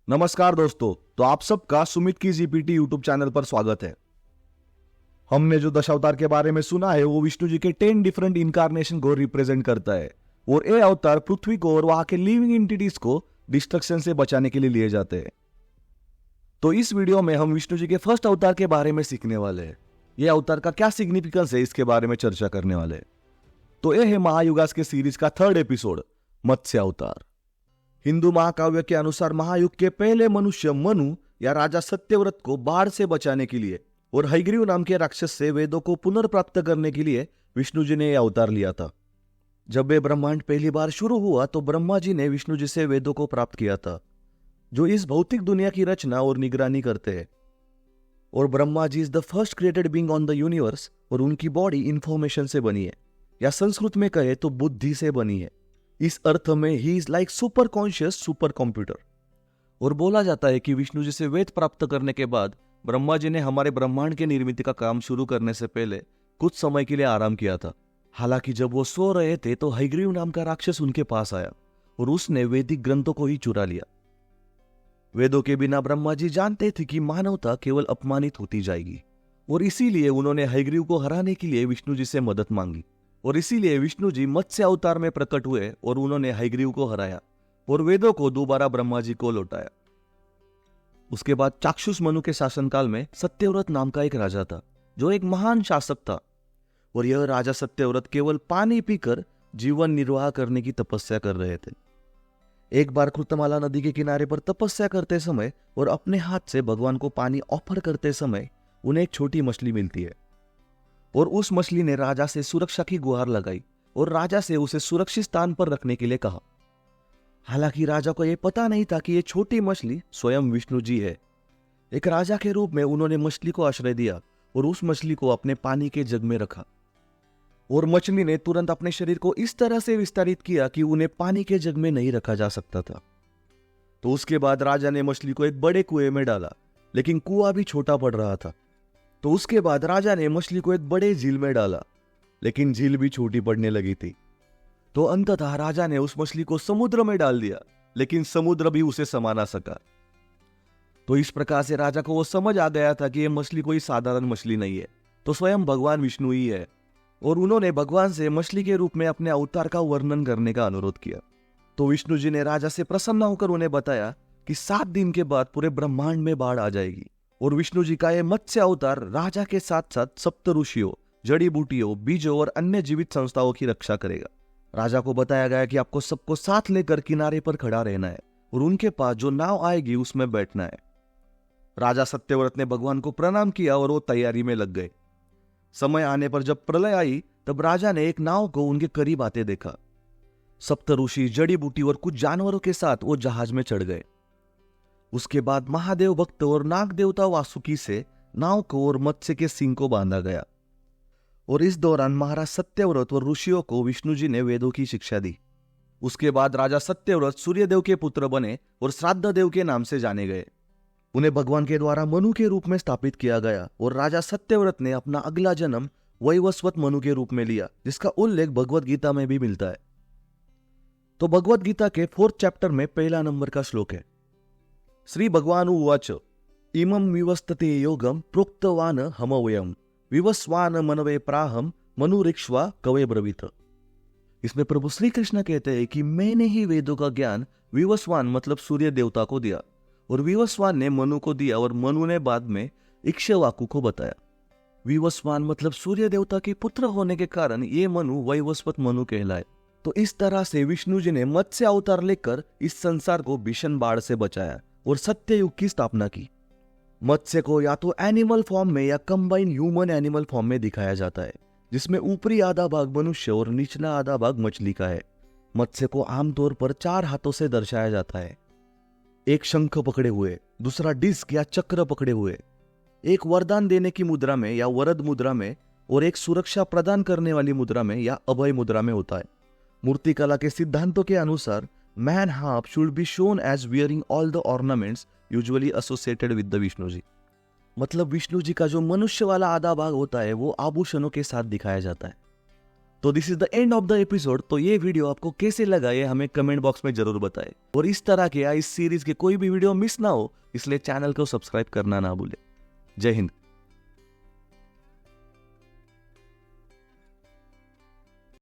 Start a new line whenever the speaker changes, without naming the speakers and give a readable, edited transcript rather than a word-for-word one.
नमस्कार दोस्तों। तो आप सबका सुमित की जीपीटी यूट्यूब चैनल पर स्वागत है। हमने जो दशावतार के बारे में सुना है वो विष्णु जी के 10 डिफरेंट इनकारनेशन को रिप्रेजेंट करता है और ये अवतार पृथ्वी को और वहां के लिविंग एंटिटीज को डिस्ट्रक्शन से बचाने के लिए लिए जाते हैं। तो इस वीडियो में हम विष्णु जी के फर्स्ट अवतार के बारे में सीखने वाले हैं। ये अवतार का क्या सिग्निफिकेंस है इसके बारे में चर्चा करने वाले हैं। तो यह है महायुगास के सीरीज का 3rd एपिसोड, मत्स्य अवतार। हिंदू महाकाव्य के अनुसार महायुग के पहले मनुष्य मनु या राजा सत्यव्रत को बाढ़ से बचाने के लिए और हयग्रीव नाम के राक्षस से वेदों को पुनर्प्राप्त करने के लिए विष्णु जी ने यह अवतार लिया था। जब यह ब्रह्मांड पहली बार शुरू हुआ तो ब्रह्मा जी ने विष्णु जी से वेदों को प्राप्त किया था, जो इस भौतिक दुनिया की रचना और निगरानी करते हैं। और Brahma ji is the first created being on the universe और उनकी बॉडी इंफॉर्मेशन से बनी है, या संस्कृत में कहे तो बुद्धि से बनी है। इस अर्थ में he is like super conscious super computer. और बोला जाता है कि विष्णु जी से वेद प्राप्त करने के बाद ब्रह्मा जी ने हमारे ब्रह्मांड के निर्मित का काम शुरू करने से पहले कुछ समय के लिए आराम किया था। हालांकि जब वो सो रहे थे तो हयग्रीव नाम का राक्षस उनके पास आया और उसने वैदिक ग्रंथों को ही चुरा लिया। वेदों के बिना ब्रह्मा जी जानते थे कि मानवता केवल अपमानित होती जाएगी और इसीलिए उन्होंने हयग्रीव को हराने के लिए विष्णु जी से मदद मांगी। और इसीलिए विष्णु जी मत्स्य अवतार में प्रकट हुए और उन्होंने हयग्रीव को हराया और वेदों को दोबारा ब्रह्मा जी को लौटाया। उसके बाद चाक्षुष मनु के शासनकाल में सत्यव्रत नाम का एक राजा था, जो एक महान शासक था। और यह राजा सत्यव्रत केवल पानी पीकर जीवन निर्वाह करने की तपस्या कर रहे थे। एक बार कृतमाला नदी के किनारे पर तपस्या करते समय और अपने हाथ से भगवान को पानी ऑफर करते समय उन्हें एक छोटी मछली मिलती है और उस मछली ने राजा से सुरक्षा की गुहार लगाई और राजा से उसे सुरक्षित स्थान पर रखने के लिए कहा। हालांकि राजा को यह पता नहीं था कि यह छोटी मछली स्वयं विष्णु जी है। एक राजा के रूप में उन्होंने मछली को आश्रय दिया और उस मछली को अपने पानी के जग में रखा और मछली ने तुरंत अपने शरीर को इस तरह से विस्तारित किया कि उन्हें पानी के जग में नहीं रखा जा सकता था। तो उसके बाद राजा ने मछली को एक बड़े कुएं में डाला, लेकिन कुआं भी छोटा पड़ रहा था। तो उसके बाद राजा ने मछली को एक बड़े झील में डाला, लेकिन झील भी छोटी पड़ने लगी थी। तो अंततः राजा ने उस मछली को समुद्र में डाल दिया, लेकिन समुद्र भी उसे समा ना सका। तो इस प्रकार से राजा को वो समझ आ गया था कि यह मछली कोई साधारण मछली नहीं है, तो स्वयं भगवान विष्णु ही है। और उन्होंने भगवान से मछली के रूप में अपने अवतार का वर्णन करने का अनुरोध किया। तो विष्णु जी ने राजा से प्रसन्न होकर उन्हें बताया कि 7 दिन के बाद पूरे ब्रह्मांड में बाढ़ आ जाएगी और विष्णु जी का यह मत्स्य अवतार राजा के साथ साथ सप्त ऋषियों, जड़ी बूटियों, बीजों और अन्य जीवित संस्थाओं की रक्षा करेगा। राजा को बताया गया कि आपको सबको साथ लेकर किनारे पर खड़ा रहना है और उनके पास जो नाव आएगी उसमें बैठना है। राजा सत्यव्रत ने भगवान को प्रणाम किया और वो तैयारी में लग गए। समय आने पर जब प्रलय आई तब राजा ने एक नाव को उनके करीब आते देखा। सप्त ऋषि, जड़ी बूटी और कुछ जानवरों के साथ वो जहाज में चढ़ गए। उसके बाद महादेव भक्त और नाग देवता वासुकी से नाव को और मत्स्य के सिंग को बांधा गया। और इस दौरान महाराज सत्यव्रत और ऋषियों को विष्णु जी ने वेदों की शिक्षा दी। उसके बाद राजा सत्यव्रत सूर्यदेव के पुत्र बने और श्राद्ध देव के नाम से जाने गए। उन्हें भगवान के द्वारा मनु के रूप में स्थापित किया गया और राजा सत्यव्रत ने अपना अगला जन्म वैवस्वत मनु के रूप में लिया, जिसका उल्लेख भगवत गीता में भी मिलता है। तो भगवत गीता के 4th चैप्टर में पहला नंबर का श्लोक है, श्री भगवान उवाच इमं विवस्तते योगम प्रोक्तवान हमवयम विवस्वान मनवे प्राहम मनुरिक्ष्वा कवे ब्रवीत। इसमें प्रभु श्री कृष्ण कहते हैं कि मैंने ही वेदों का ज्ञान विवस्वान मतलब सूर्य देवता को दिया और विवस्वान ने मनु को दिया और मनु ने बाद में इक्ष्वाकु को बताया। विवस्वान मतलब सूर्य देवता के पुत्र होने के कारण ये मनु वैवस्वत मनु कहलाए। तो इस तरह से विष्णु जी ने मत्स्य अवतार लेकर इस संसार को भीषण बाढ़ से बचाया और सत्ययुग की स्थापना की। मत्स्य को या तो एनिमल फॉर्म में या कंबाइन ह्यूमन एनिमल फॉर्म में दिखाया जाता है, जिसमें ऊपरी आधा भाग मनुष्य और निचला आधा भाग मछली का है। मत्स्य को आमतौर पर 4 हाथों से दर्शाया जाता है, एक शंख पकड़े हुए, दूसरा डिस्क या चक्र पकड़े हुए, एक वरदान देने की मुद्रा में या वरद मुद्रा में और एक सुरक्षा प्रदान करने वाली मुद्रा में या अभय मुद्रा में होता है। मूर्तिकला के सिद्धांतों के अनुसार man half should be shown as wearing all the ornaments usually associated with the Vishnu ji. मतलब विष्णु जी का जो मनुष्य वाला आधा भाग होता है वो आभूषणों के साथ दिखाया जाता है। तो this is the end of the episode. तो ये वीडियो आपको कैसे लगा ये हमें कमेंट बॉक्स में जरूर बताएं। और इस तरह के या इस सीरीज के कोई भी वीडियो मिस ना हो इसलिए चैनल को सब्सक्राइब करना ना भूले। जय हिंद।